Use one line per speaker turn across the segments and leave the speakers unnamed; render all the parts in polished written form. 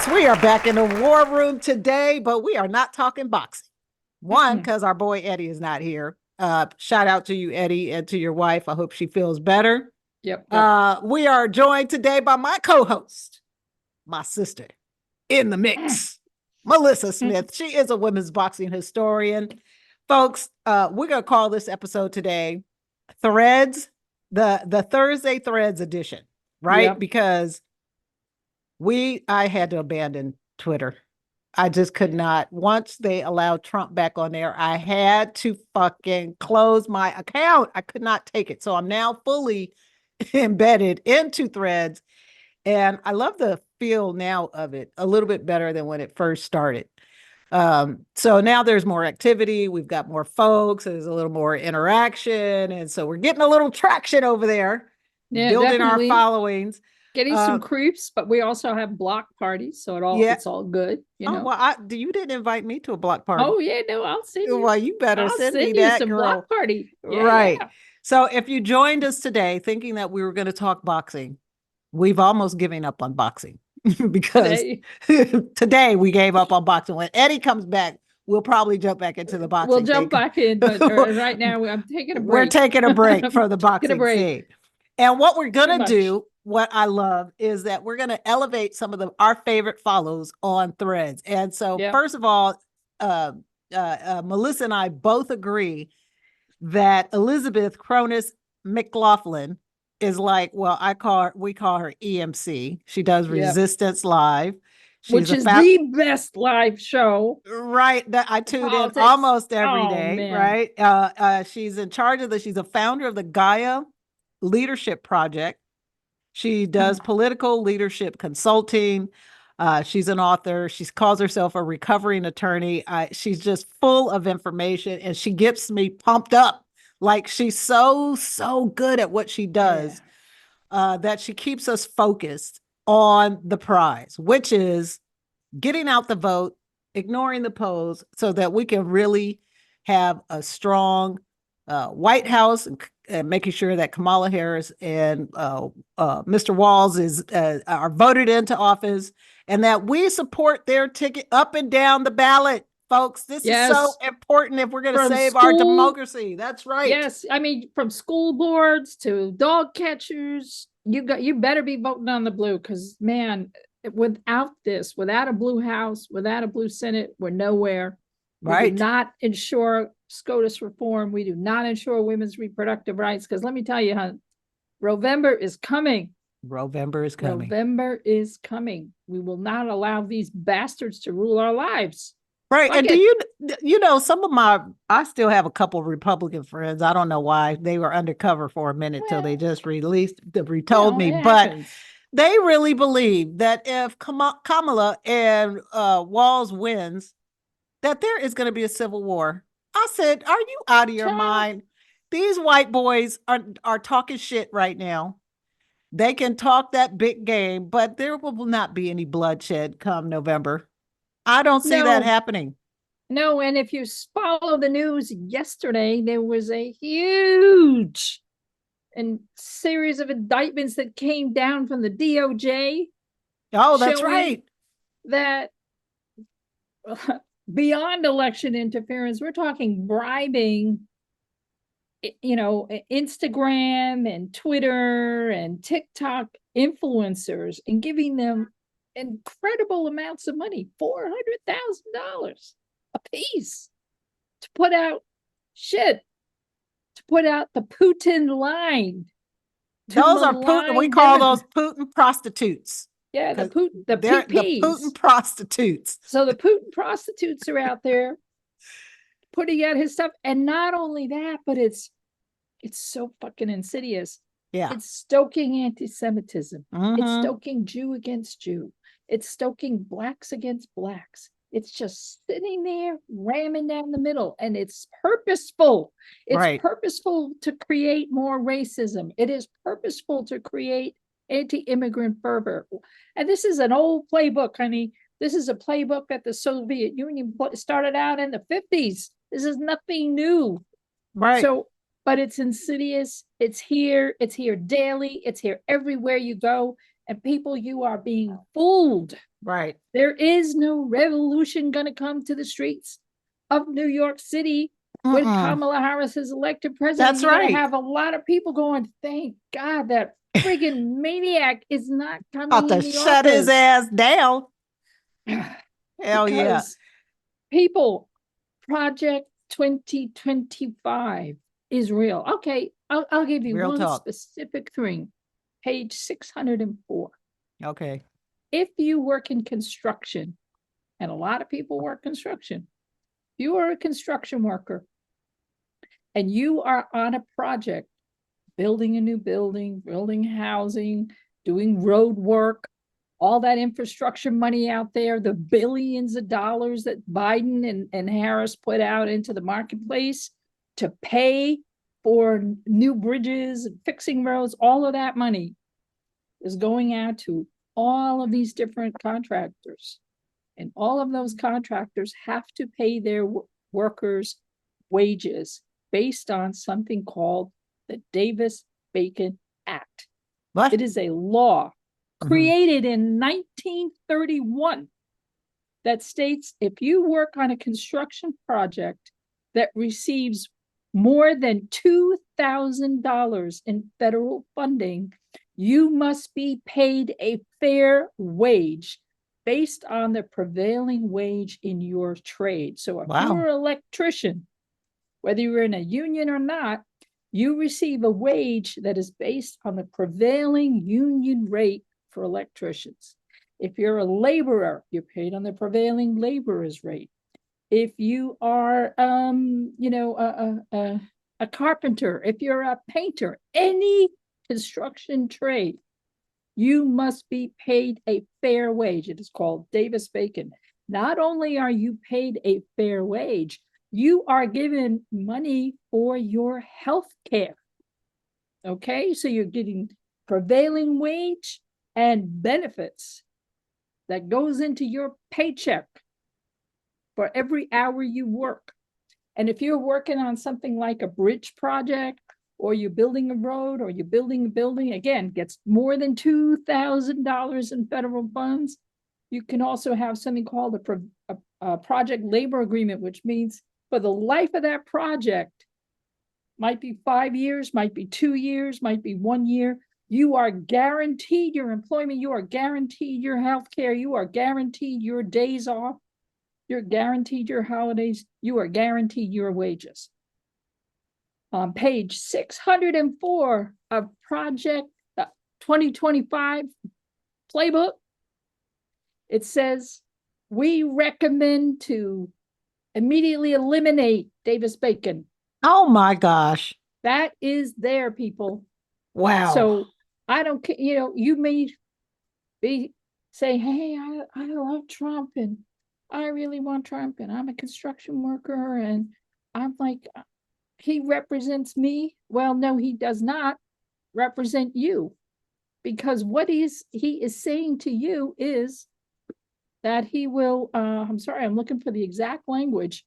folks, we are back in the war room today, but we are not talking boxing. One, because our boy Eddie is not here. Shout out to you, Eddie, and to your wife. I hope she feels better.
Yep.
We are joined today by my co-host, my sister in the mix, Melissa Smith. She is a women's boxing historian. Folks, we're going to call this episode today Threads, the Thursday Threads edition, right?
Yep.
Because I had to abandon Twitter. I just could not. Once they allowed Trump back on there, I had to fucking close my account. I could not take it. So I'm now fully embedded into Threads. And I love the feel now of it a little bit better than when it first started. So now there's more activity. We've got more folks. There's a little more interaction. And so we're getting a little traction over there, building
definitely.
our followings.
Getting some creeps, but we also have block parties, so it's all good. You know.
Well, you didn't invite me to a block party.
Oh yeah, no, I'll send you.
Well, you better send me
you
that,
some
girl.
block party,
right? Yeah. So if you joined us today thinking that we were going to talk boxing, we've almost given up on boxing because today we gave up on boxing. When Eddie comes back, we'll probably jump back into the boxing.
We'll jump back in, but right now I'm taking a break.
We're taking a break from the boxing scene. And what we're going to do, what I love, is that we're going to elevate some of our favorite follows on Threads. And so, first of all, Melissa and I both agree that Elizabeth Cronus McLaughlin is like, well, we call her EMC. She does Resistance Live.
Which is the best live show.
Right. That I tune in almost every day. Man. Right. She's in charge of she's a founder of the Gaia Leadership Project. She does political leadership consulting. She's an author. She calls herself a recovering attorney. She's just full of information, and she gets me pumped up. Like, she's so good at what she does that she keeps us focused on the prize, which is getting out the vote, ignoring the polls, so that we can really have a strong White House and making sure that Kamala Harris and Mr. Walz are voted into office, and that we support their ticket up and down the ballot, folks. This is so important if we're going to save our democracy. That's right.
Yes, I mean, from school boards to dog catchers, you better be voting on the blue, because man, without a blue House, without a blue Senate, we're nowhere. We do not ensure SCOTUS reform. We do not ensure women's reproductive rights. Because let me tell you, November is coming.
November is coming.
November is coming. We will not allow these bastards to rule our lives.
Right. And do you know, I still have a couple of Republican friends. I don't know why. They were undercover for a minute till they just retold me. But they really believe that if Kamala and Walz wins, that there is going to be a civil war. I said, are you out of your mind? These white boys are talking shit right now. They can talk that big game, but there will not be any bloodshed come November. I don't see that happening.
No, and if you follow the news yesterday, there was a huge series of indictments that came down from the DOJ.
Oh, that's right.
That beyond election interference, we're talking bribing, Instagram and Twitter and TikTok influencers and giving them incredible amounts of money, $400,000 a piece, to put out the Putin line.
Those are Putin. We call those Putin prostitutes.
Yeah, the PPs.
The Putin prostitutes.
So the Putin prostitutes are out there putting out his stuff. And not only that, but it's so fucking insidious.
Yeah.
It's stoking anti-Semitism. It's stoking Jew against Jew. It's stoking blacks against blacks. It's just sitting there ramming down the middle, and it's purposeful. It's purposeful to create more racism. It is purposeful to create anti-immigrant fervor. And this is an old playbook, honey. This is a playbook that the Soviet Union started out in the 50s. This is nothing new.
Right.
So, but it's insidious. It's here daily. It's here everywhere you go. And people, you are being fooled.
Right.
There is no revolution going to come to the streets of New York City when Kamala Harris is elected president.
That's
You're
right.
going to have a lot of people going, thank God that friggin' maniac is not coming in the
shut
office.
His ass down. Hell yeah.
People, Project 2025 is real. Okay, I'll give you real one talk. Specific thing. Page 604.
Okay.
If you work in construction, and a lot of people work construction, if you are a construction worker and you are on a project, building a new building, building housing, doing road work, all that infrastructure money out there, the billions of dollars that Biden and Harris put out into the marketplace to pay for new bridges, fixing roads, all of that money is going out to all of these different contractors. And all of those contractors have to pay their workers wages based on something called the Davis-Bacon Act.
What?
It is a law created in 1931 that states if you work on a construction project that receives more than $2,000 in federal funding, you must be paid a fair wage based on the prevailing wage in your trade. So if you're an electrician, whether you're in a union or not, you receive a wage that is based on the prevailing union rate for electricians. If you're a laborer, you're paid on the prevailing laborer's rate. If you are, a carpenter, if you're a painter, any construction trade, you must be paid a fair wage. It is called Davis-Bacon. Not only are you paid a fair wage, you are given money for your health care. Okay, so you're getting prevailing wage and benefits that goes into your paycheck for every hour you work. And if you're working on something like a bridge project, or you're building a road, or you're building a building, again, gets more than $2,000 in federal funds, you can also have something called a project labor agreement, which means for the life of that project, might be 5 years, might be 2 years, might be 1 year, you are guaranteed your employment, you are guaranteed your health care, you are guaranteed your days off, you're guaranteed your holidays, you are guaranteed your wages. On page 604 of Project 2025 Playbook, it says, we recommend to immediately eliminate Davis-Bacon.
Oh my gosh.
That is there, people.
Wow.
So I don't care, you may be saying, hey, I love Trump and I really want Trump and I'm a construction worker and I'm like, he represents me. Well, no, he does not represent you, because what he is saying to you is that he will, I'm sorry, I'm looking for the exact language,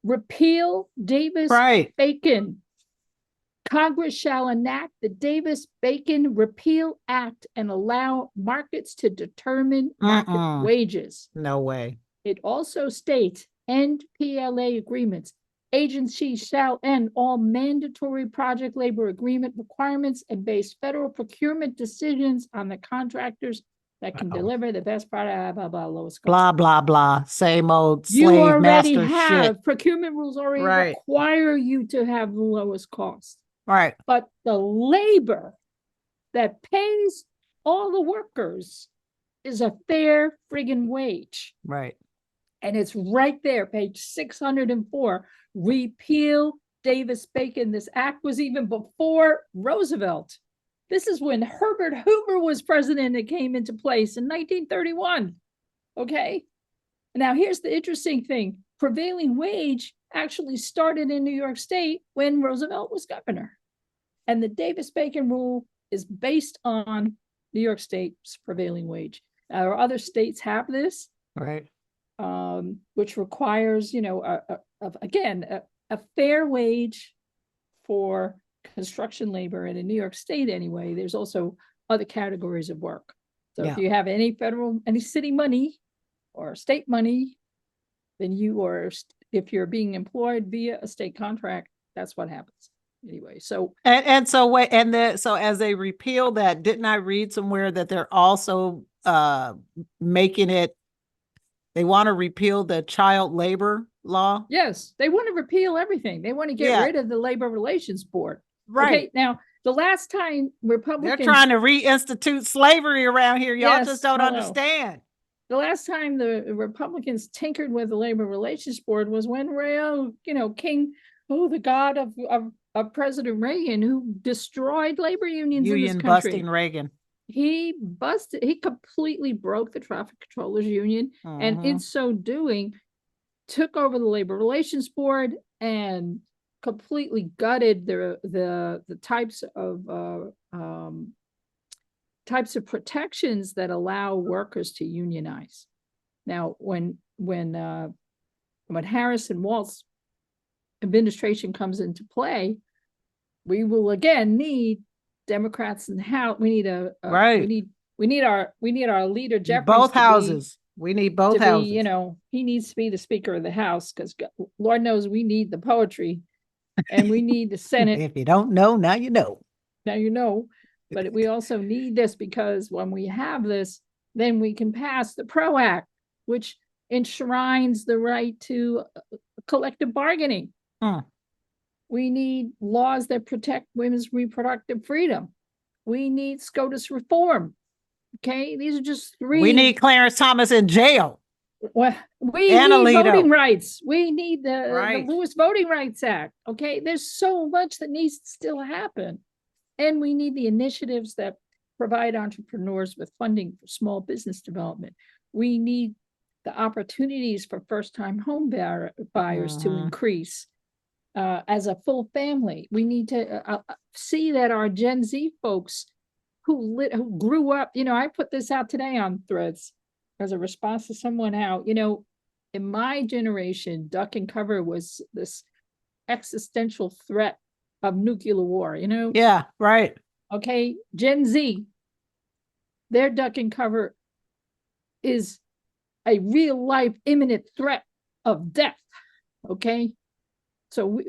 repeal Davis-Bacon. Congress shall enact the Davis-Bacon Repeal Act and allow markets to determine market wages.
No way.
It also states end PLA agreements. Agencies shall end all mandatory project labor agreement requirements and base federal procurement decisions on the contractors that can deliver the best product, blah, blah, lowest cost.
Blah, blah, blah. Same old slave
you already
master
have
shit.
Procurement rules already require you to have the lowest cost.
Right.
But the labor that pays all the workers is a fair friggin' wage.
Right.
And it's right there, page 604, repeal Davis-Bacon. This act was even before Roosevelt. This is when Herbert Hoover was president. It came into place in 1931. Okay. Now here's the interesting thing. Prevailing wage actually started in New York State when Roosevelt was governor. And the Davis-Bacon rule is based on New York State's prevailing wage. Now, other states have this.
Right.
Which requires, a fair wage for construction labor. And in New York State, anyway, there's also other categories of work. So if you have any city money, or state money, then you are, if you're being employed via a state contract, that's what happens. Anyway, so
so as they repeal that, didn't I read somewhere that they're also making it, they want to repeal the child labor law?
Yes, they want to repeal everything. They want to get rid of the Labor Relations Board.
Right.
Okay, now the last time Republicans,
they're trying to reinstitute slavery around here. Y'all just don't understand.
The last time the Republicans tinkered with the Labor Relations Board was when King, the god of President Reagan, who destroyed labor unions in this country.
Busting Reagan.
He completely broke the Traffic Controllers Union, and in so doing, took over the Labor Relations Board and completely gutted the types of protections that allow workers to unionize. Now, when Harris and Walz's administration comes into play, we will again need Democrats in the House. We need we need our leader Jeffries.
Both houses. We need both houses.
He needs to be the Speaker of the House, because Lord knows we need the poetry, and we need the Senate.
If you don't know, now you know.
Now you know. But we also need this, because when we have this, then we can pass the PRO Act, which enshrines the right to collective bargaining. We need laws that protect women's reproductive freedom. We need SCOTUS reform. Okay, these are just three.
We need Clarence Thomas in jail.
Well, we need voting rights. We need the Lewis Voting Rights Act. Okay, there's so much that needs to still happen. And we need the initiatives that provide entrepreneurs with funding for small business development. We need the opportunities for first-time home buyers to increase as a full family. We need to see that our Gen Z folks who grew up, I put this out today on Threads as a response to someone out, in my generation, duck and cover was this existential threat of nuclear war,
Yeah, right.
Okay, Gen Z, their duck and cover is a real life imminent threat of death. Okay, so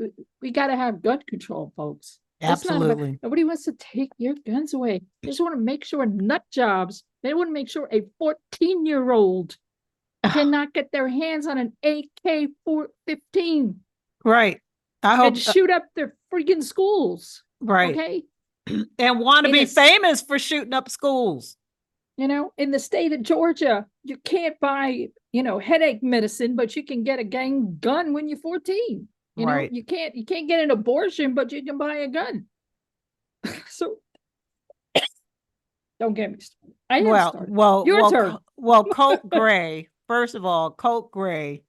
we got to have gun control, folks.
Absolutely.
Nobody wants to take your guns away. They just want to make sure nut jobs. They want to make sure a 14-year-old cannot get their hands on an AK-15.
Right. I hope
and shoot up their freaking schools.
Right.
Okay.
And want to be famous for shooting up schools.
In the state of Georgia, you can't buy, headache medicine, but you can get a gang gun when you're 14. You can't get an abortion, but you can buy a gun. So don't get me started. Your turn.
Colt Gray, first of all, Colt Gray,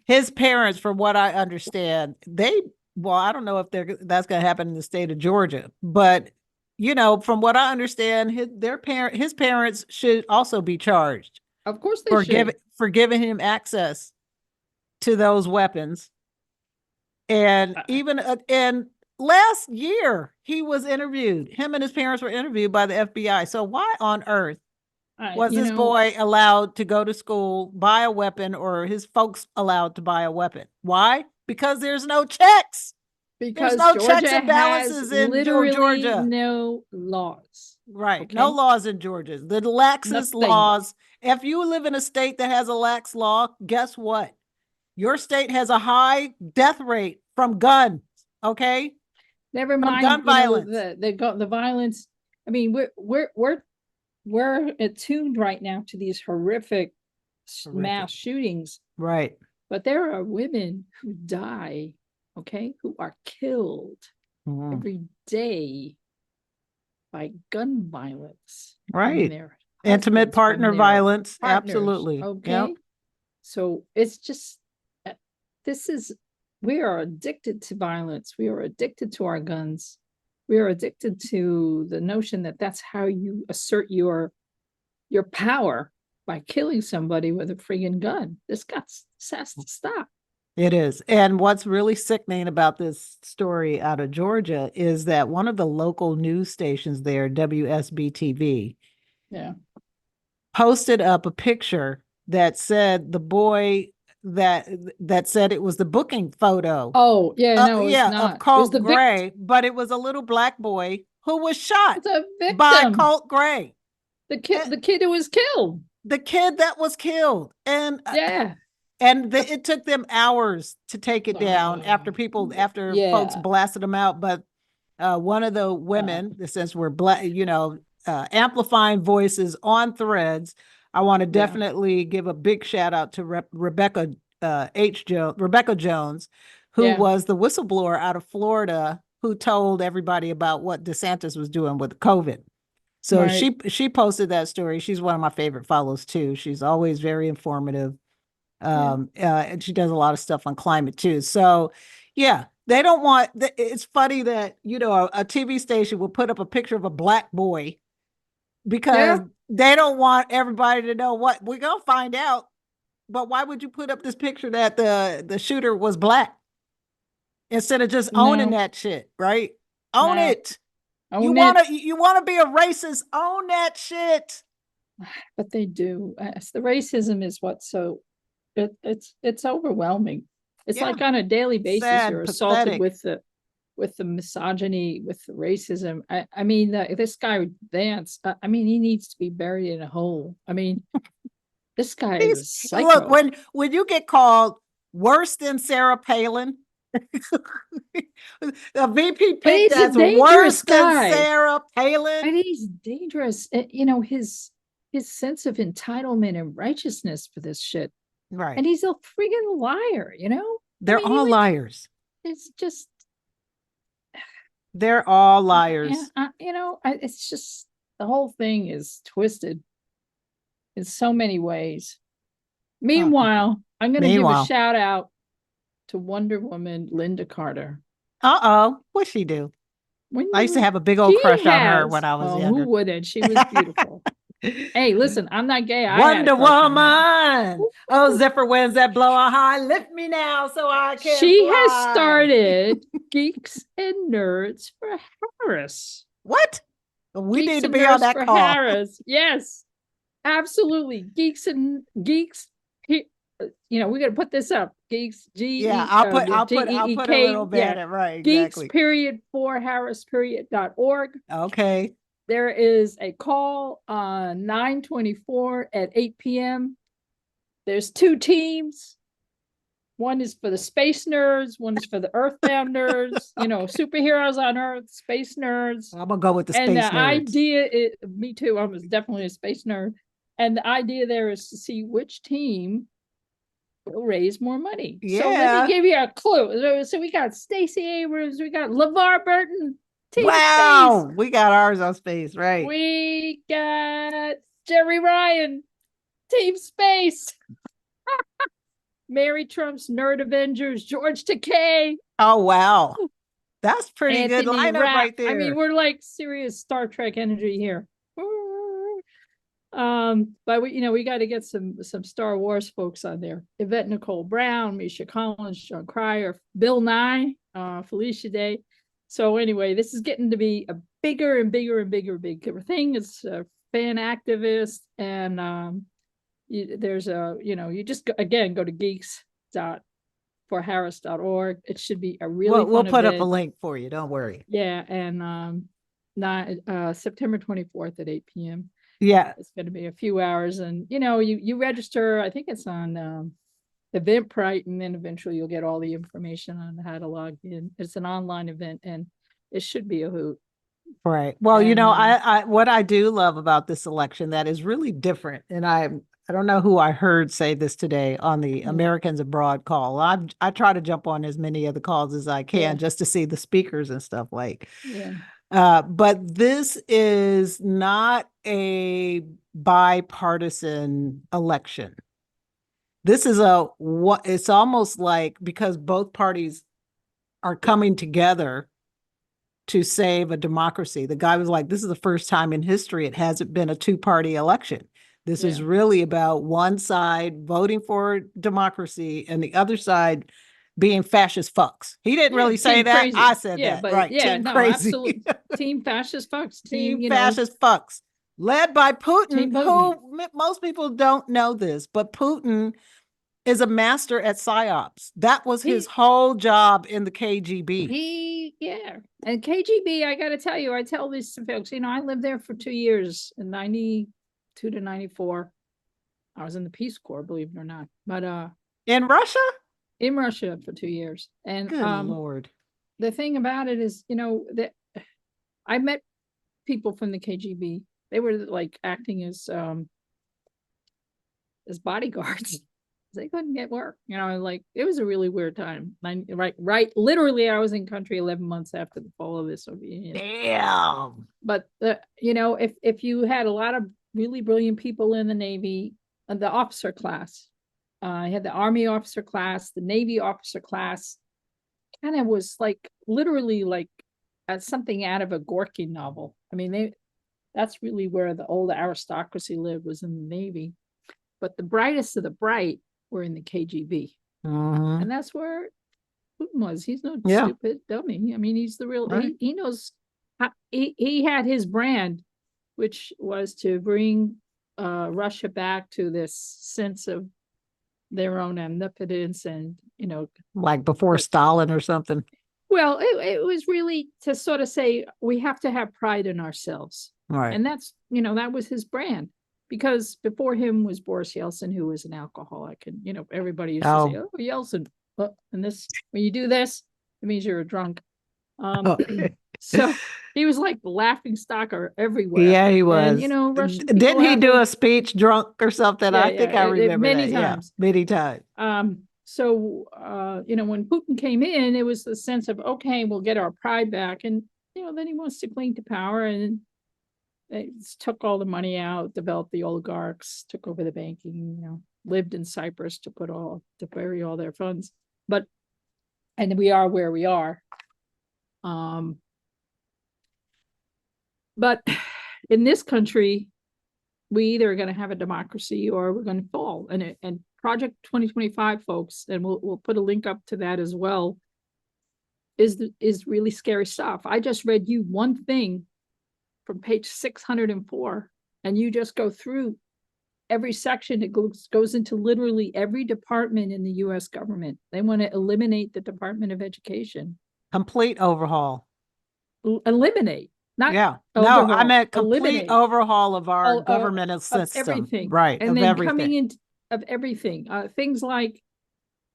his parents, from what I understand, I don't know if that's going to happen in the state of Georgia, but from what I understand, his parents should also be charged.
Of course they should.
For giving him access to those weapons. And and last year he was interviewed. Him and his parents were interviewed by the FBI. So why on earth was this boy allowed to go to school, buy a weapon, or his folks allowed to buy a weapon? Why? Because there's no checks.
Because
there's no
Georgia
checks and balances in Georgia.
No laws.
Right. Okay? No laws in Georgia. The laxest laws. If you live in a state that has a lax law, guess what? Your state has a high death rate from guns. Okay.
Never mind
gun violence.
The violence. I mean, we're attuned right now to these horrific mass shootings.
Right.
But there are women who die, who are killed every day by gun violence.
Right. Intimate partner violence. Absolutely.
Okay.
Yep.
So it's just, we are addicted to violence. We are addicted to our guns. We are addicted to the notion that that's how you assert your power, by killing somebody with a friggin' gun. This has to stop.
It is. And what's really sickening about this story out of Georgia is that one of the local news stations there, WSB-TV, posted up a picture that said the boy that said it was the booking photo.
Oh, yeah, no, it's
yeah,
not.
of
It was
Colt
the
Gray, but it was a little black boy who was shot
it's a
by
victim.
Colt Gray.
The kid who was killed.
The kid that was killed.
Yeah.
And it took them hours to take it down after folks
Yeah.
blasted them out. But one of the women, since we're black, amplifying voices on Threads, I want to definitely give a big shout out to Rebecca Jones, who was the whistleblower out of Florida who told everybody about what DeSantis was doing with COVID. So she posted that story. She's one of my favorite follows too. She's always very informative. And she does a lot of stuff on climate too. So yeah, they don't want, it's funny that, a TV station will put up a picture of a black boy because they don't want everybody to know what we're going to find out. But why would you put up this picture that the shooter was black instead of just owning that shit, right? Own it. You want to be a racist, own that shit.
But they do. The racism is what's so it's overwhelming. It's like on a daily basis you're assaulted with the misogyny, with the racism. I mean, this guy Vance, I mean, he needs to be buried in a hole. I mean, this guy is a psycho.
Look, when you get called worse than Sarah Palin, the VP picked that's worse than Sarah Palin,
and he's dangerous. His sense of entitlement and righteousness for this shit.
Right.
And he's a friggin' liar,
They're all liars.
It's just.
They're all liars.
It's just, the whole thing is twisted in so many ways. Meanwhile, I'm going to give a shout out to Wonder Woman Linda Carter.
What'd she do? I used to have a big old crush on her when I was younger.
Who wouldn't? She was beautiful. Hey, listen, I'm not gay.
Wonder Woman. Oh, Zephyr winds that blow on high. Lift me now so I can
She
fly.
has started Geeks and Nerds for Harris.
What? We need to be on that call.
Harris. Yes, absolutely. Geeks. We got to put this up. Geeks.
I'll put a little bit right.
Exactly. Geeks for Harris.org.
Okay.
There is a call on 9/24 at 8 p.m. There's 2 teams. One is for the space nerds. One is for the earthbound nerds. Superheroes on Earth, space nerds.
I'm gonna go with the space nerds.
And the idea me too. I was definitely a space nerd. And the idea there is to see which team will raise more money.
Yeah.
So let me give you a clue. So we got Stacey Abrams. We got LeVar Burton. Team Space.
We got ours on space, right?
We got Jerry Ryan, Team Space. Mary Trump's Nerd Avengers, George Takei.
Oh, wow. That's pretty good lineup right there.
I mean, we're like serious Star Trek energy here. But we got to get some Star Wars folks on there. Yvette Nicole Brown, Misha Collins, John Cryer, Bill Nye, Felicia Day. So anyway, this is getting to be a bigger and bigger and bigger thing. It's a fan activist, and you just go to geeks.forharris.org. It should be a really
we'll put up a link for you. Don't worry.
Yeah, and September 24th at 8 p.m.
Yeah,
it's going to be a few hours, and you register. I think it's on Eventbrite, and then eventually you'll get all the information on how to log in. It's an online event, and it should be a hoot.
Right. Well, I what I do love about this election that is really different, and I don't know who I heard say this today on the Americans Abroad call. I try to jump on as many of the calls as I can just to see the speakers and stuff like.
Yeah.
But this is not a bipartisan election. This is it's almost like, because both parties are coming together to save a democracy. The guy was like, this is the first time in history it hasn't been a 2-party election. This is really about one side voting for democracy and the other side being fascist fucks. He didn't really say that.
Crazy.
I said that.
But
right.
Yeah,
team crazy.
Absolutely. Team fascist fucks.
Team fascist fucks. led by Putin, who most people don't know this, but Putin is a master at psyops. That was his whole job in the KGB.
And KGB, I got to tell you, I tell this to folks, I lived there for 2 years in 92 to 94. I was in the Peace Corps, believe it or not. But
in Russia?
In Russia for 2 years. And
good Lord.
The thing about it is, that I met people from the KGB. They were like acting as bodyguards. They couldn't get work. Like it was a really weird time. Right. Literally, I was in country 11 months after the fall of the Soviet Union.
Damn.
But if you had a lot of really brilliant people in the Navy, the officer class, I had the Army officer class, the Navy officer class, kind of was like literally like something out of a Gorky novel. I mean, that's really where the old aristocracy lived, was in the Navy. But the brightest of the bright were in the KGB. And that's where Putin was. He's no stupid dummy. I mean, he's the real, he knows, he had his brand, which was to bring Russia back to this sense of their own omnipotence and,
like before Stalin or something.
Well, it was really to sort of say, we have to have pride in ourselves.
Right.
And that's, that was his brand. Because before him was Boris Yeltsin, who was an alcoholic. And, everybody used to say, oh, Yeltsin. And this, when you do this, it means you're a drunk. So he was like the laughing stock everywhere.
Yeah, he was.
And, Russian
didn't he do a speech drunk or something? I think I remember
many
that.
times.
Yeah, many times.
So, when Putin came in, it was the sense of, okay, we'll get our pride back. And, then he wants to cling to power, and they took all the money out, developed the oligarchs, took over the banking, lived in Cyprus to bury all their funds. And we are where we are. But in this country, we either are going to have a democracy or we're going to fall. And Project 2025, folks, and we'll put a link up to that as well, is really scary stuff. I just read you one thing from page 604, and you just go through every section. It goes into literally every department in the U.S. government. They want to eliminate the Department of Education.
Complete overhaul.
Eliminate. Not
overhaul. No, I meant complete overhaul of our governmental system.
Of everything.
Right.
And
of
then
everything.
coming in of everything. Things like,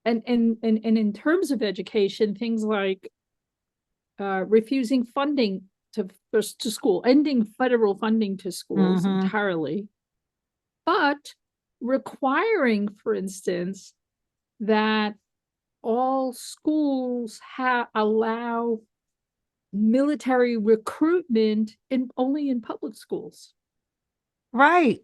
and in terms of education, things like refusing funding to school, ending federal funding to schools entirely, but requiring, for instance, that all schools allow military recruitment only in public schools.
Right.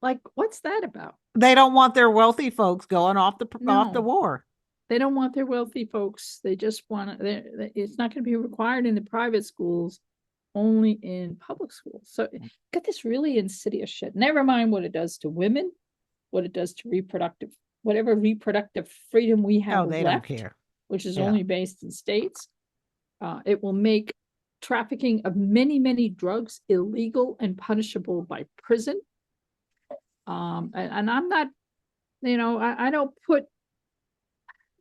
Like, what's that about?
They don't want their wealthy folks going off the war.
They don't want their wealthy folks. They just want it's not going to be required in the private schools, only in public schools. So got this really insidious shit. Never mind what it does to women, what it does to whatever reproductive freedom we have
they
left,
don't care.
Which is only based in states. It will make trafficking of many, many drugs illegal and punishable by prison. And I'm not, I don't put,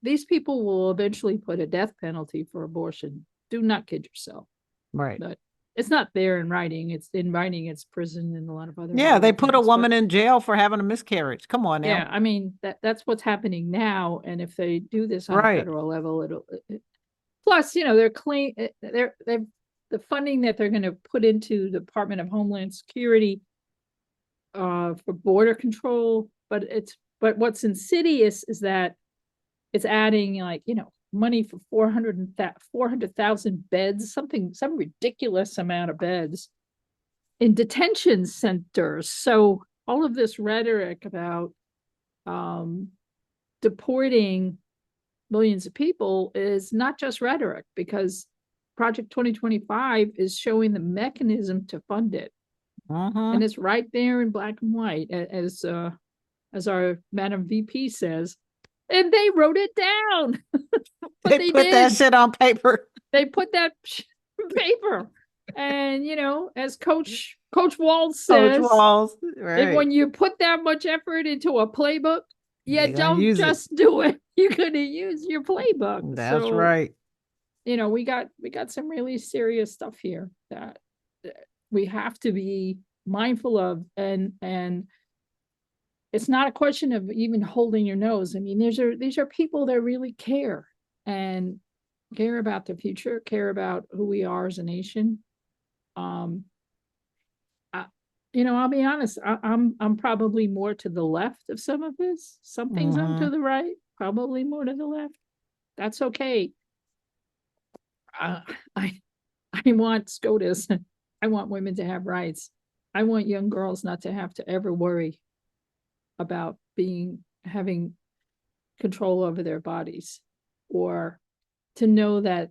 these people will eventually put a death penalty for abortion. Do not kid yourself.
Right.
But it's not there in writing. It's in writing. It's prison and a lot of other.
Yeah, they put a woman in jail for having a miscarriage. Come on now.
Yeah, I mean that's what's happening now. And if they do this on a federal level, plus they're the funding that they're going to put into the Department of Homeland Security for border control. But what's insidious is that it's adding money for 400,000 beds, some ridiculous amount of beds in detention centers. So all of this rhetoric about deporting millions of people is not just rhetoric, because Project 2025 is showing the mechanism to fund it. And it's right there in black and white, as our Madam VP says. And they wrote it down.
they put that shit on paper.
They put that paper. And, as Coach Coach Walls
Coach
says,
Walls,
and
right.
when you put that much effort into a playbook, you
They gonna
don't
use it.
just do it. You're gonna use your playbook.
That's
So,
right.
we got some really serious stuff here that we have to be mindful of, and it's not a question of even holding your nose. I mean, these are people that really care and care about the future, care about who we are as a nation. Um, I'll be honest. I'm probably more to the left of some of this. Some things I'm to the right, probably more to the left. That's okay. Uh, I I want SCOTUS. I want women to have rights. I want young girls not to have to ever worry about having control over their bodies, or to know that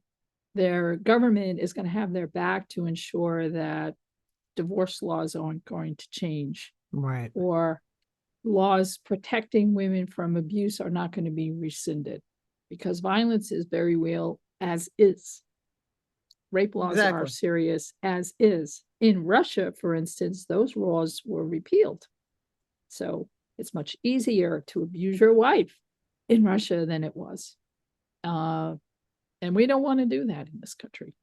their government is going to have their back to ensure that divorce laws aren't going to change,
Right.
or laws protecting women from abuse are not going to be rescinded, because violence is very real as is. Rape laws are serious as is. In Russia, for instance, those laws were repealed. So it's much easier to abuse your wife in Russia than it was. And we don't want to do that in this country.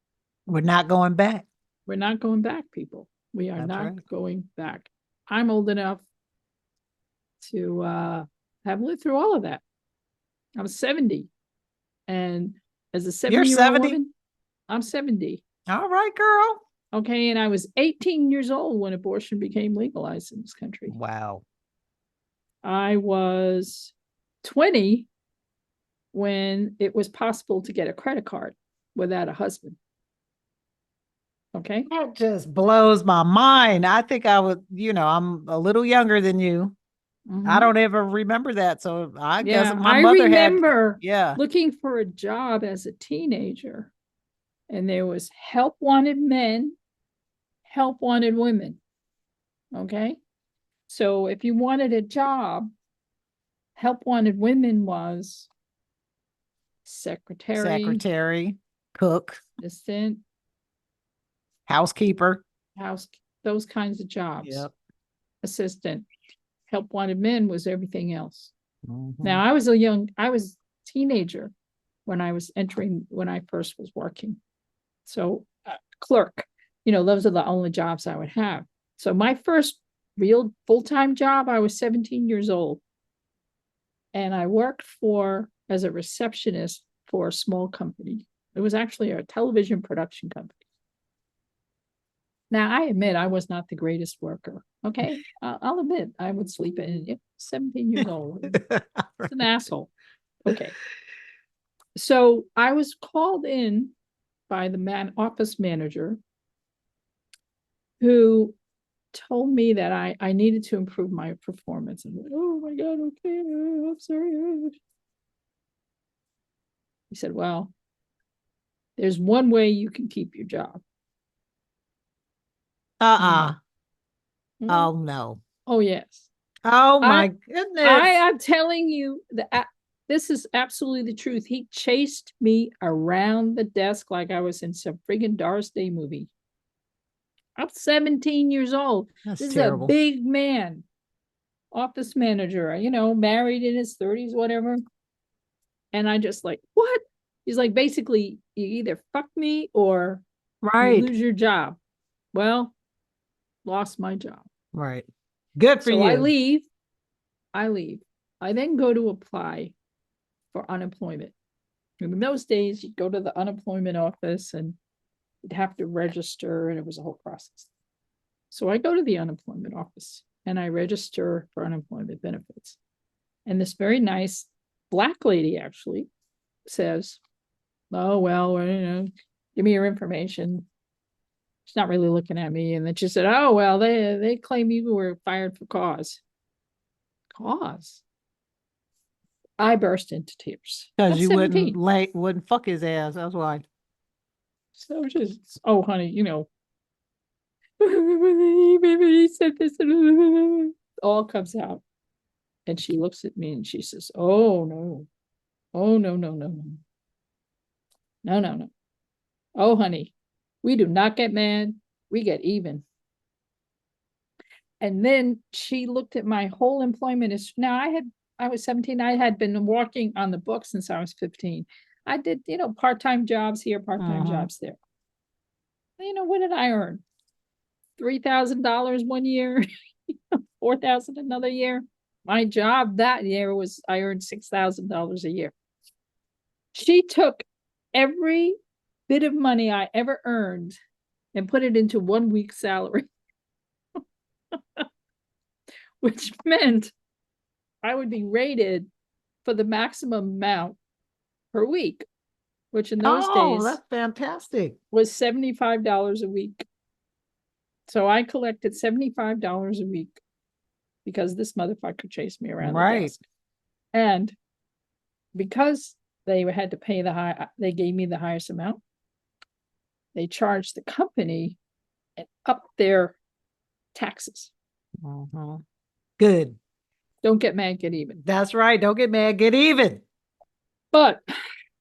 We're not going back.
We're not going back, people. We are not going back. I'm old enough to have lived through all of that. I'm 70. And as a 70-year-old woman, I'm 70.
All right, girl.
Okay. And I was 18 years old when abortion became legalized in this country.
Wow.
I was 20 when it was possible to get a credit card without a husband. Okay.
That just blows my mind. I think I would, I'm a little younger than you. I don't ever remember that. So I guess my mother
remember looking for a job as a teenager, and there was help wanted men, help wanted women. Okay. So if you wanted a job, help wanted women was secretary,
cook,
assistant,
housekeeper,
those kinds of jobs.
Yep.
Assistant. Help wanted men was everything else. Now I was a teenager when I first was working. So clerk, those are the only jobs I would have. So my first real full-time job, I was 17 years old. And I worked as a receptionist for a small company. It was actually a television production company. Now, I admit I was not the greatest worker. Okay. I'll admit I would sleep in 17 years old. It's an asshole. Okay. So I was called in by the office manager, who told me that I needed to improve my performance. And oh my God, okay, I'm sorry. He said, well, there's one way you can keep your job.
Oh no.
Oh yes.
Oh my goodness.
I am telling you that this is absolutely the truth. He chased me around the desk like I was in some friggin' Doris Day movie. I'm 17 years old.
This
is a big man, office manager, married in his 30s, whatever. And I just like, what? He's like, basically, you either fuck me or you lose your job. Well, lost my job.
Right. Good for you.
I leave. I then go to apply for unemployment. And in those days, you'd go to the unemployment office and you'd have to register, and it was a whole process. So I go to the unemployment office and I register for unemployment benefits. And this very nice Black lady actually says, oh, well, give me your information. She's not really looking at me. And then she said, oh, well, they claim you were fired for cause. Cause? I burst into tears.
Because you wouldn't fuck his ass. That's why.
So just, oh, honey, he said this. All comes out. And she looks at me and she says, oh, no. Oh, no, no, no, no. No, no, no. Oh, honey, we do not get mad. We get even. And then she looked at my whole employment. Now I was 17. I had been working on the book since I was 15. I did, part-time jobs here, part-time jobs there. What did I earn? $3,000 one year, 4,000 another year. My job that year I earned $6,000 a year. She took every bit of money I ever earned and put it into 1 week's salary, which meant I would be rated for the maximum amount per week, which in those days
that's fantastic.
was $75 a week. So I collected $75 a week because this motherfucker chased me around the desk. And because they had to pay they gave me the highest amount, they charged the company and upped their taxes.
Good.
Don't get mad, get even.
That's right. Don't get mad, get even.
But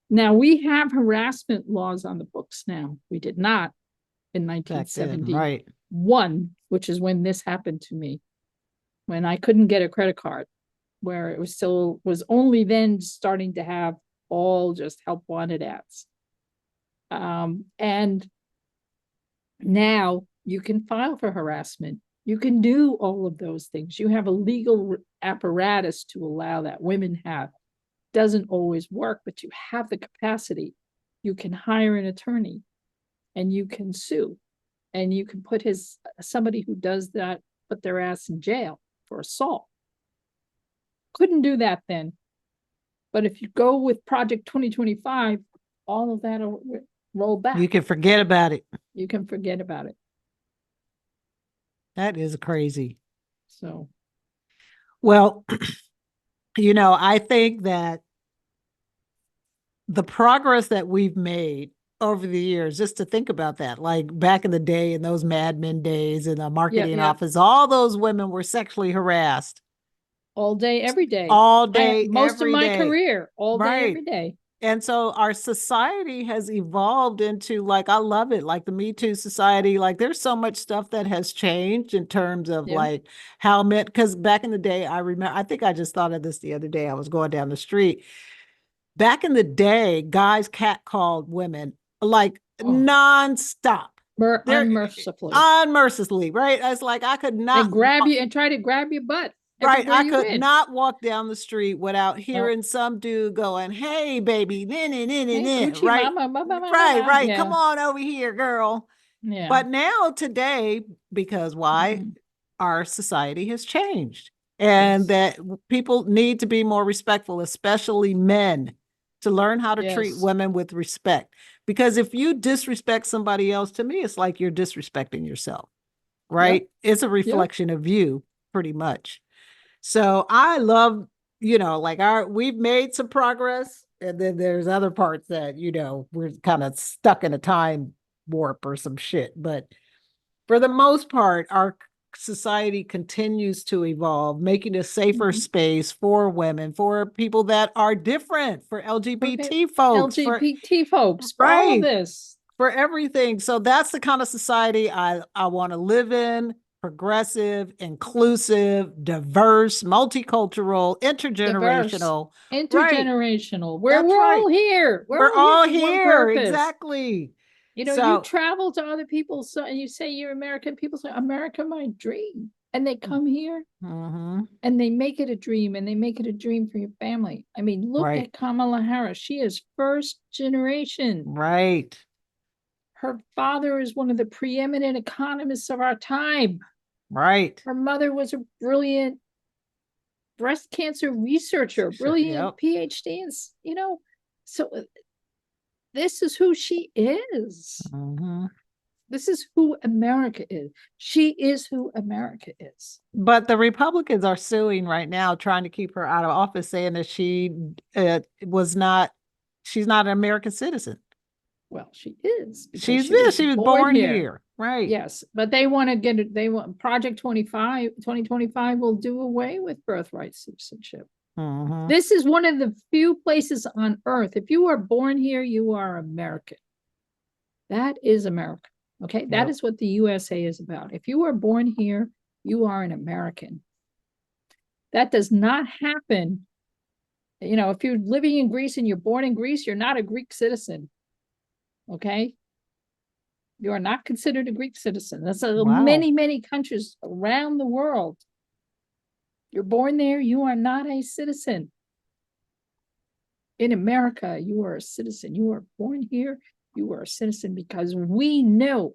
now we have harassment laws on the books now. We did not in 1971, which is when this happened to me, when I couldn't get a credit card, where it was only then starting to have all just help wanted ads. And now you can file for harassment. You can do all of those things. You have a legal apparatus to allow that. Women have. Doesn't always work, but you have the capacity. You can hire an attorney and you can sue, and you can put somebody who does that, put their ass in jail for assault. Couldn't do that then. But if you go with Project 2025, all of that will roll back.
You can forget about it.
You can forget about it.
That is crazy.
So,
well, I think that the progress that we've made over the years, just to think about that, like back in the day, in those Mad Men days in the marketing office, all those women were sexually harassed.
All day, every day.
All day,
most of my career, all day, every day.
And so our society has evolved into, like, I love it, like the Me Too society. Like, there's so much stuff that has changed in terms of like how men, because back in the day, I think I just thought of this the other day. I was going down the street. Back in the day, guys catcalled women like nonstop. Unmercifully, right? It's like I could not
grab you and try to grab your butt.
Right. I could not walk down the street without hearing some dude going, "Hey, baby, right? Right. Yeah. Come on over here, girl." Yeah. But now today, because why? Our society has changed, and that people need to be more respectful, especially men, to learn how to treat women with respect. Because if you disrespect somebody else, to me, it's like you're disrespecting yourself, right? Yep. It's a reflection of you, pretty much. So I love, like we've made some progress, and then there's other parts that, we're kind of stuck in a time warp or some shit. But for the most part, our society continues to evolve, making a safer space for women, for people that are different, for LGBT folks.
For all of this.
For everything. So that's the kind of society I want to live in. Progressive, inclusive, diverse, multicultural, intergenerational.
Intergenerational. Right. We're all here.
We're all here. Exactly.
You travel to other people, and you say you're American. People say, "America, my dream," and they come here and they make it a dream, and they make it a dream for your family. I mean, look at Kamala Harris. She is first generation.
Right.
Her father is one of the preeminent economists of our time.
Right.
Her mother was a brilliant breast cancer researcher, brilliant PhD. So this is who she is. This is who America is. She is who America is.
But the Republicans are suing right now, trying to keep her out of office, saying that she's not an American citizen.
Well, she is.
She was born here. Right.
Yes. But they want to Project 2025 will do away with birthright citizenship. This is one of the few places on earth. If you are born here, you are American. That is America. Okay. That is what the USA is about. If you are born here, You are an American. That does not happen. You know, if you're living in Greece and you're born in Greece, you're not a Greek citizen. Okay? You are not considered a Greek citizen. That's many, many countries around the world. You're born there, you are not a citizen. In America, you are a citizen. You are born here, you are a citizen, because we know,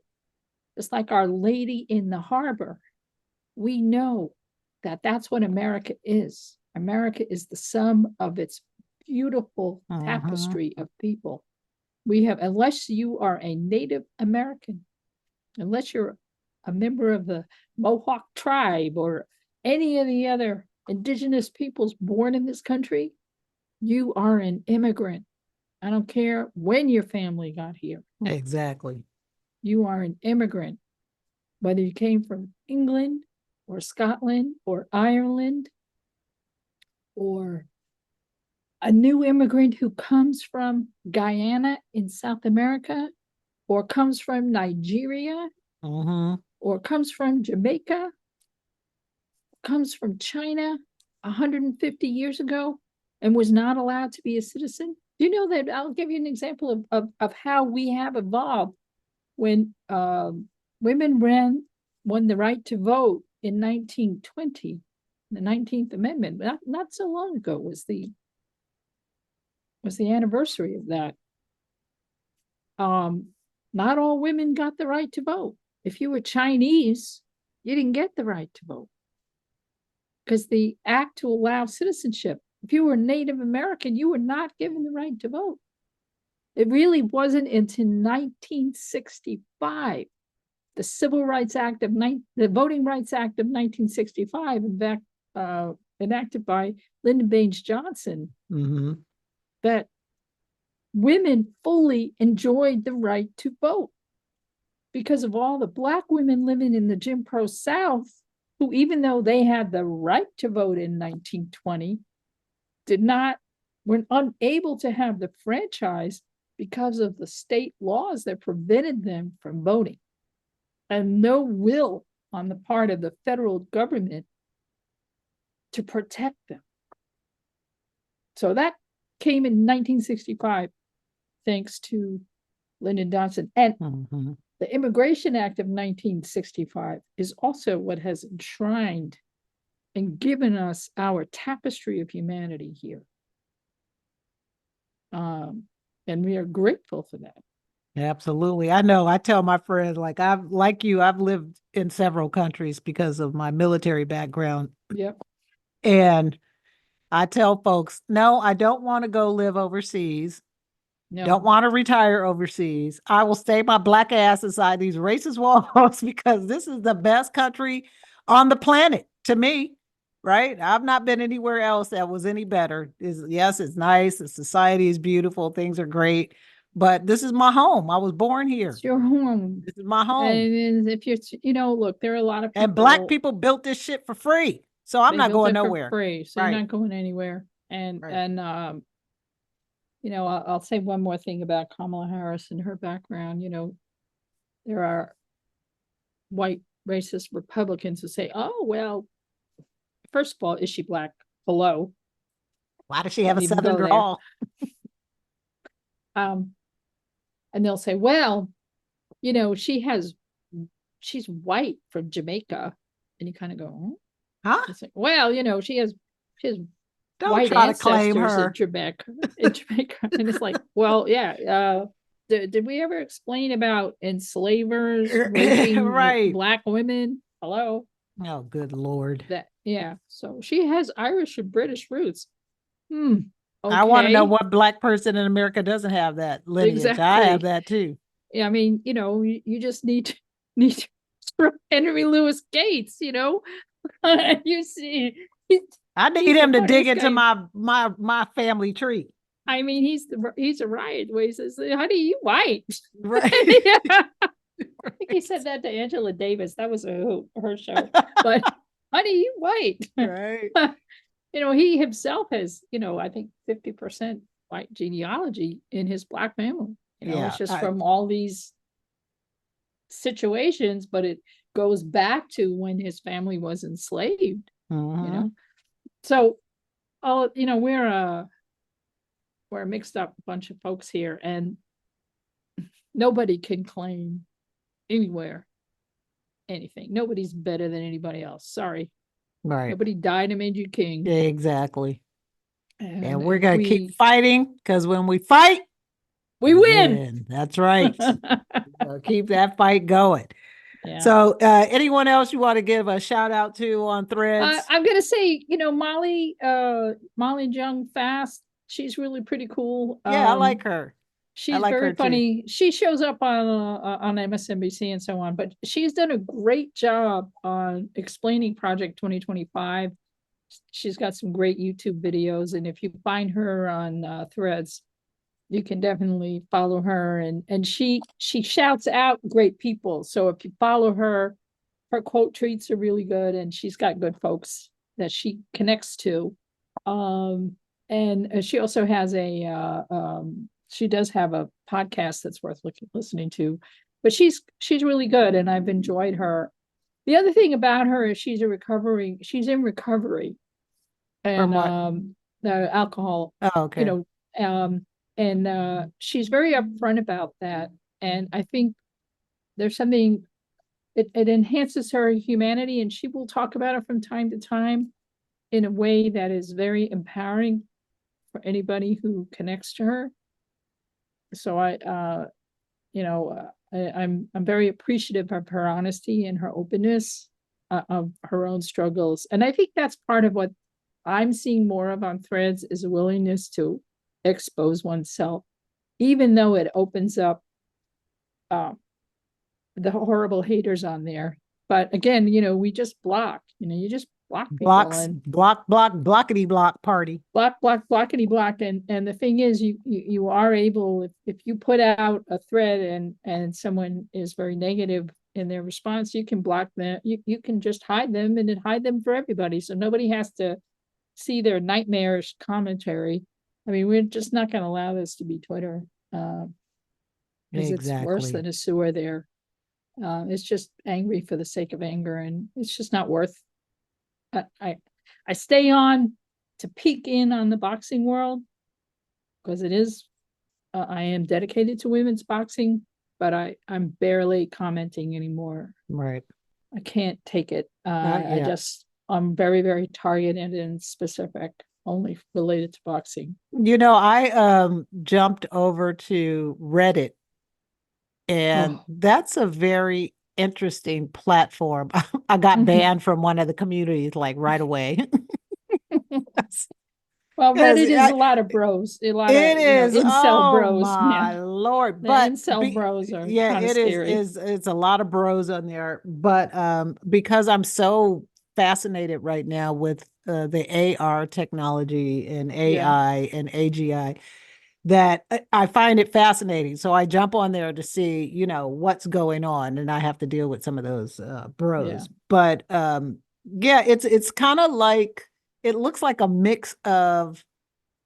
just like Our Lady in the harbor, we know that that's what America is. America is the sum of its beautiful tapestry of people. We have, unless you are a Native American, unless you're a member of the Mohawk tribe or any of the other indigenous peoples born in this country, you are an immigrant. I don't care when your family got here.
Exactly.
You are an immigrant, whether you came from England or Scotland or Ireland, or a new immigrant who comes from Guyana in South America, or comes from Nigeria, or comes from Jamaica, comes from China 150 years ago and was not allowed to be a citizen. Do you know that? I'll give you an example of how we have evolved. When women won the right to vote in 1920, the 19th Amendment, not so long ago was the anniversary of that. Not all women got the right to vote. If you were Chinese, you didn't get the right to vote, because the act to allow citizenship, if you were Native American, you were not given the right to vote. It really wasn't until 1965, the Civil Rights Act of the Voting Rights Act of 1965, in fact, enacted by Lyndon Baines Johnson, that women fully enjoyed the right to vote, because of all the Black women living in the Jim Crow South, who, even though they had the right to vote in 1920, were unable to have the franchise because of the state laws that prevented them from voting, and no will on the part of the federal government to protect them. So that came in 1965, thanks to Lyndon Johnson. And the Immigration Act of 1965 is also what has enshrined and given us our tapestry of humanity here. And we are grateful for that.
Absolutely. I know. I tell my friends, like I've lived in several countries because of my military background.
Yep.
And I tell folks, no, I don't want to go live overseas. No. Don't want to retire overseas. I will stay my Black ass inside these racist walls, because this is the best country on the planet to me. Right? I've not been anywhere else that was any better. Yes, it's nice. The society is beautiful. Things are great. But this is my home. I was born here.
It's your home.
This is my home.
And if look, there are a lot of people.
And Black people built this shit for free. So I'm not going nowhere.
For free. So you're not going anywhere. And I'll say one more thing about Kamala Harris and her background. There are white racist Republicans who say, oh, well, first of all, is she Black? Hello.
Why does she have a Southern drawl?
And they'll say, well, she's white from Jamaica. And you kind of go,
huh?
Like, well, she has
don't
white
try to claim her
in Jamaica. And it's like, well, yeah. Did we ever explain about enslavers raping Black women? Hello.
Oh, good Lord.
So she has Irish and British roots. Okay.
I want to know what Black person in America doesn't have that lineage. Exactly. I have that too.
Yeah, I mean, you just need to Henry Louis Gates, you see.
I need him to dig into my family tree.
I mean, he's a riot where he says, honey, you white.
Right.
I think he said that to Angela Davis. That was her show. But honey, you white.
Right.
He himself has, I think 50% white genealogy in his Black family. It's just from all these situations, but it goes back to when his family was enslaved, So, we're a mixed up bunch of folks here, and nobody can claim anywhere anything. Nobody's better than anybody else. Sorry.
Right.
Nobody died and made you king.
Exactly. And we're
if
going to keep fighting, because when we fight,
we win.
That's right. Keep that fight going.
Yeah.
So anyone else you want to give a shout out to on Threads?
I'm going to say, Molly Jung Fast. She's really pretty cool.
Yeah, I like her.
She's very funny. She shows up on MSNBC and so on, but she's done a great job on explaining Project 2025. She's got some great YouTube videos, and if you find her on Threads, you can definitely follow her. And she shouts out great people. So if you follow her quote tweets are really good, and she's got good folks that she connects to. And she also has she does have a podcast that's worth listening to, but she's really good, and I've enjoyed her. The other thing about her is she's in recovery, and the alcohol.
Oh, okay.
And she's very upfront about that, and I think there's something. It enhances her humanity, and she will talk about it from time to time in a way that is very empowering for anybody who connects to her. So I'm very appreciative of her honesty and her openness of her own struggles. And I think that's part of what I'm seeing more of on Threads, is a willingness to expose oneself, even though it opens up the horrible haters on there. But again, we just block, you just block people.
Blockity block party.
Blockity block. And the thing is, you are able, if you put out a thread and someone is very negative in their response, you can block them. You can just hide them, and then hide them for everybody. So nobody has to see their nightmarish commentary. I mean, we're just not going to allow this to be Twitter. Because it's worse than a sewer there. It's just angry for the sake of anger, and it's just not worth. I stay on to peek in on the boxing world, because it is. I am dedicated to women's boxing, but I'm barely commenting anymore.
Right.
I can't take it. I'm very, very targeted and specific, only related to boxing.
I jumped over to Reddit. And that's a very interesting platform. I got banned from one of the communities like right away.
Well, Reddit is a lot of bros. It is incel bros.
My Lord. But
incel bros are
scary. It's a lot of bros on there. But because I'm so fascinated right now with the AR technology and AI and AGI, that I find it fascinating. So I jump on there to see, what's going on, and I have to deal with some of those bros. Yeah. But it's kind of like, it looks like a mix of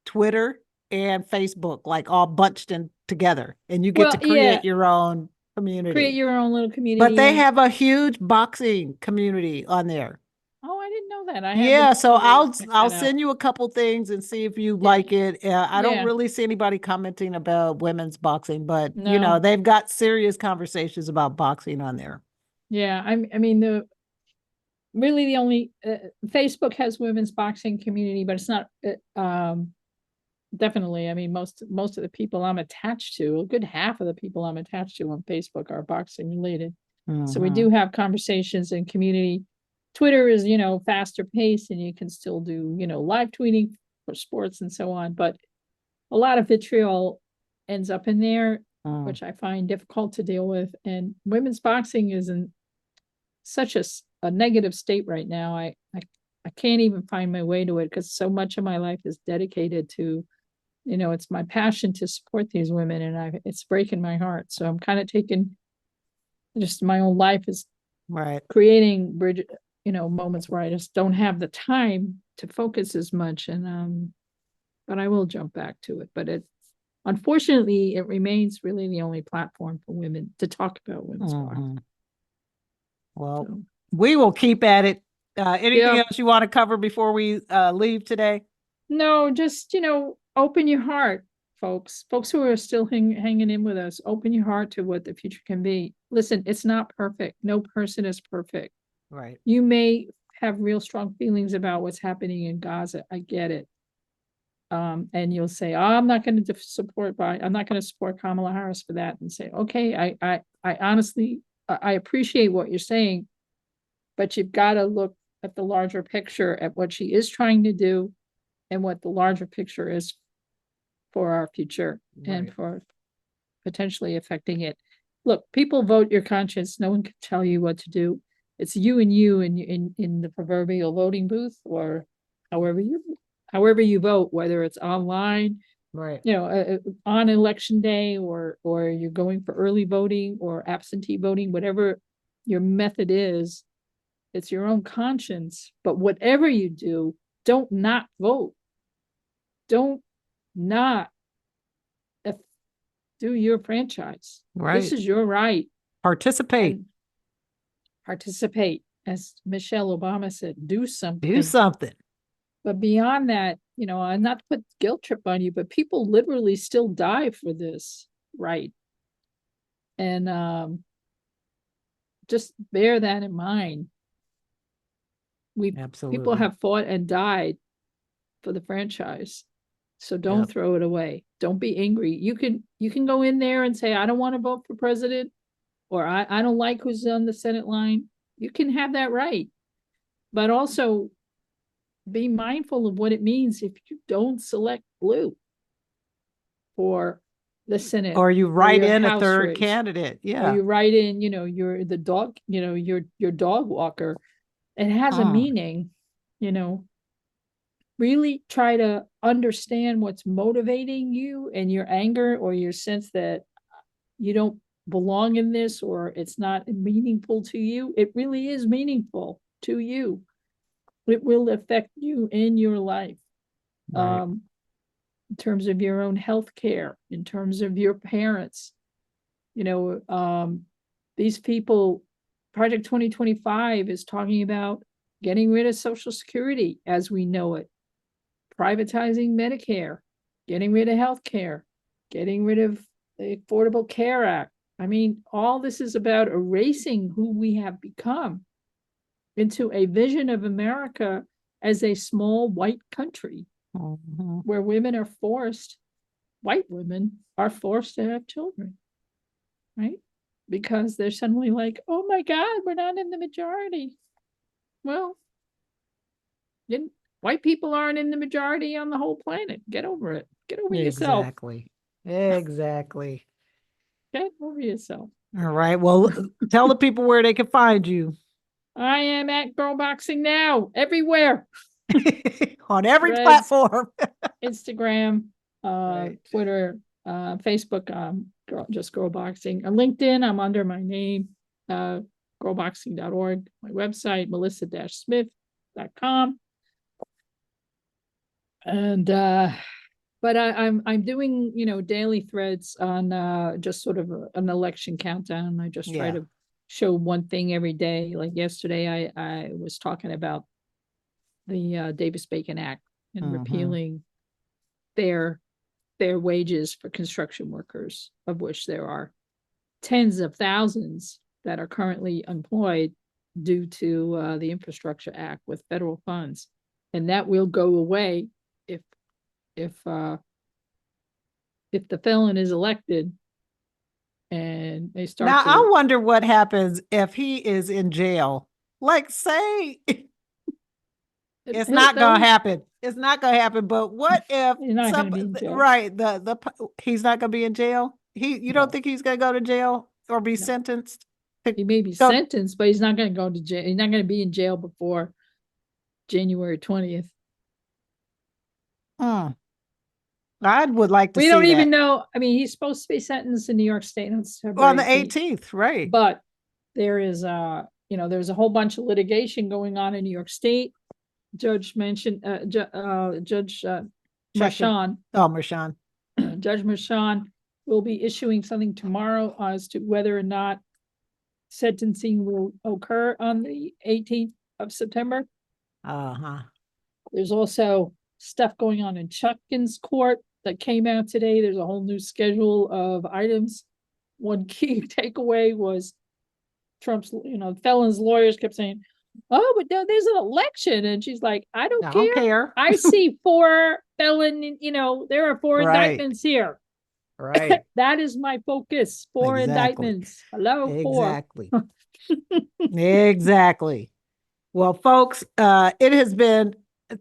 Twitter and Facebook, like all bunched in together, and you get to create your own community.
Create your own little community.
But they have a huge boxing community on there.
Oh, I didn't know that.
So I'll send you a couple things and see if you like it. I don't really see anybody commenting about women's boxing, but they've got serious conversations about boxing on there.
Yeah, I mean the only Facebook has women's boxing community, but it's not definitely. I mean, most of the people I'm attached to, a good half of the people I'm attached to on Facebook are boxing related. So we do have conversations in community. Twitter is, faster paced, and you can still do, live tweeting for sports and so on. But a lot of vitriol ends up in there, which I find difficult to deal with. And women's boxing is in such a negative state right now. I can't even find my way to it, because so much of my life is dedicated to, it's my passion to support these women, and it's breaking my heart. So I'm kind of taking just my own life is creating moments where I just don't have the time to focus as much. And but I will jump back to it. But unfortunately, it remains really the only platform for women to talk about women's boxing.
Well, we will keep at it. Anything else you want to cover before we leave today?
No, just, open your heart, folks who are still hanging in with us. Open your heart to what the future can be. Listen, it's not perfect. No person is perfect.
Right.
You may have real strong feelings about what's happening in Gaza. I get it. And you'll say, oh, I'm not going to support Kamala Harris for that, and say, okay, I honestly, I appreciate what you're saying, but you've got to look at the larger picture, at what she is trying to do, and what the larger picture is for our future, and for potentially affecting it. Look, people vote your conscience. No one can tell you what to do. It's you and you in the proverbial voting booth, or however you vote, whether it's online, on election day, or you're going for early voting or absentee voting, whatever your method is, it's your own conscience. But whatever you do, don't not vote. Don't not do your franchise. This is your right.
Participate.
And participate. As Michelle Obama said, do something.
Do something.
But beyond that, and not to put guilt trip on you, but people literally still die for this right. And just bear that in mind. People have fought and died for the franchise. So don't throw it away. Don't be angry. You can go in there and say, I don't want to vote for president, or I don't like who's on the Senate line. You can have that right. But also be mindful of what it means if you don't select blue for the Senate.
Or you write in a third candidate. Yeah.
Or you write in, you're the dog, your dog walker. It has a meaning, really try to understand what's motivating you and your anger, or your sense that you don't belong in this, or it's not meaningful to you. It really is meaningful to you. It will affect you in your life, in terms of your own health care, in terms of your parents. These people, Project 2025 is talking about getting rid of Social Security as we know it, privatizing Medicare, getting rid of health care, getting rid of the Affordable Care Act. I mean, all this is about erasing who we have become into a vision of America as a small white country, where white women are forced to have children, right? Because they're suddenly like, oh my God, we're not in the majority. Well, white people aren't in the majority on the whole planet. Get over it. Get over yourself.
Exactly.
Get over yourself.
All right. Well, tell the people where they can find you.
I am at Girl Boxing Now, everywhere.
On every platform.
Instagram, Twitter, Facebook, just Girl Boxing. On LinkedIn, I'm under my name, girlboxing.org. My website, melissa-smith.com. And but I'm doing, daily threads on just sort of an election countdown. I just try to show one thing every day. Like yesterday, I was talking about the Davis-Bacon Act and repealing fair wages for construction workers, of which there are tens of thousands that are currently employed due to the Infrastructure Act with federal funds. And that will go away if the felon is elected and they start.
Now, I wonder what happens if he is in jail. Like, say, it's not going to happen. It's not going to happen. But what if
he's not going to be in jail?
Right? He's not going to be in jail. You don't think he's going to go to jail or be sentenced?
He may be sentenced, but he's not going to go to jail. He's not going to be in jail before January 20th.
I would like to see that.
We don't even know. I mean, he's supposed to be sentenced in New York State on
the 18th, right?
But there is there's a whole bunch of litigation going on in New York State. Judge mentioned Judge Merchan.
Merchan.
Judge Merchan will be issuing something tomorrow as to whether or not sentencing will occur on the 18th of September. There's also stuff going on in Chutkin's court that came out today. There's a whole new schedule of items. One key takeaway was Trump's, felons' lawyers kept saying, "Oh, but there's an election," and she's like, "I don't care. I see 4 felon. There are 4 indictments here.
Right.
That is my focus. 4 indictments. Hello,
exactly. 4. Exactly. Well, folks, it has been.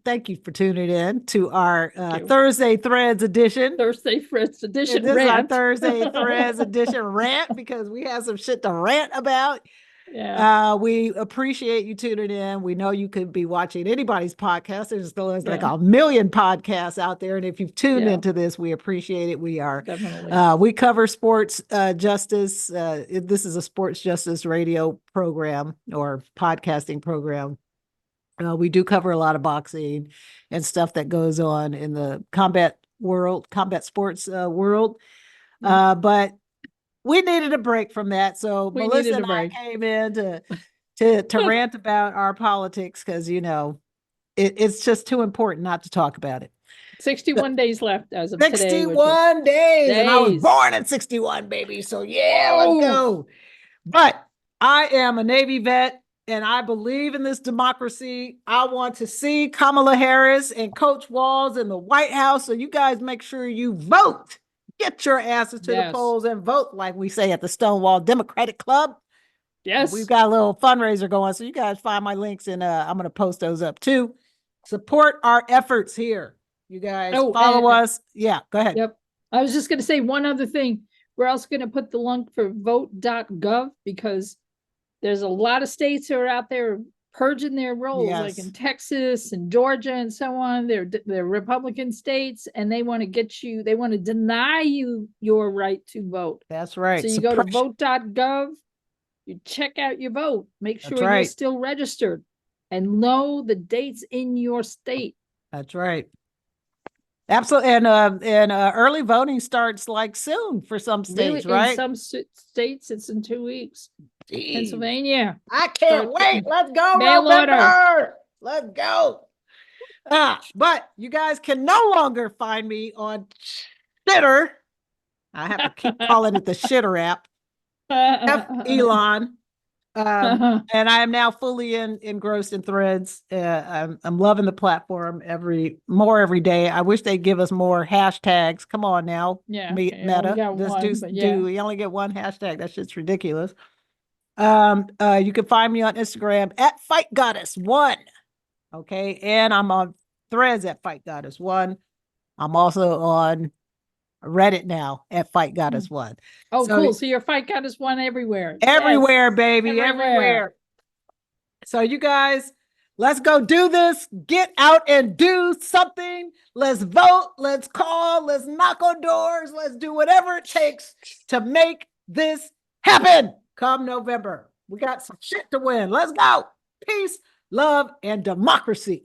Thank you for tuning in to our Thursday Threads edition.
Thursday Threads edition.
This is our Thursday Threads edition rant because we have some shit to rant about.
Yeah.
We appreciate you tuning in. We know you could be watching anybody's podcast. There's like a million podcasts out there. And if you've tuned into this, we appreciate it. We are
definitely
we cover sports justice. This is a sports justice radio program or podcasting program. We do cover a lot of boxing and stuff that goes on in the combat sports world. But we needed a break from that. So Melissa and I came in to rant about our politics because, it's just too important not to talk about it.
61 days left as of
61
today.
61 days. And I was born in 61, baby. So let's go. But I am a Navy vet and I believe in this democracy. I want to see Kamala Harris and Coach Walz in the White House. So you guys make sure you vote. Get your asses to the polls and vote, like we say at the Stonewall Democratic Club.
Yes.
We've got a little fundraiser going. So you guys find my links and I'm going to post those up too. Support our efforts here. You guys follow us. Yeah, go ahead.
Yep. I was just going to say one other thing. We're also going to put the link for vote.gov because there's a lot of states who are out there purging their rolls, like in Texas and Georgia and so on. They're Republican states, and they want to deny you your right to vote.
That's right.
So you go to vote.gov, you check out your vote, make sure you're still registered, and know the dates in your state.
That's right. Absolutely. And early voting starts like soon for some states, right?
In some states, it's in 2 weeks. Jeez. Pennsylvania.
I can't wait. Let's go, November. Let's go. But you guys can no longer find me on Shitter. I have to keep calling it the Shitter app. F Elon. And I am now fully engrossed in Threads. I'm loving the platform every day. I wish they'd give us more hashtags. Come on now.
Yeah.
Meta. We only get one hashtag. That shit's ridiculous. You can find me on Instagram at FightGoddess1. Okay. And I'm on Threads at FightGoddess1. I'm also on Reddit now at FightGoddess1.
Oh, cool. So you're FightGoddess1 everywhere.
Everywhere, baby. Everywhere. So you guys, let's go do this. Get out and do something. Let's vote. Let's call. Let's knock on doors. Let's do whatever it takes to make this happen. Come November. We got some shit to win. Let's go. Peace, love, and democracy.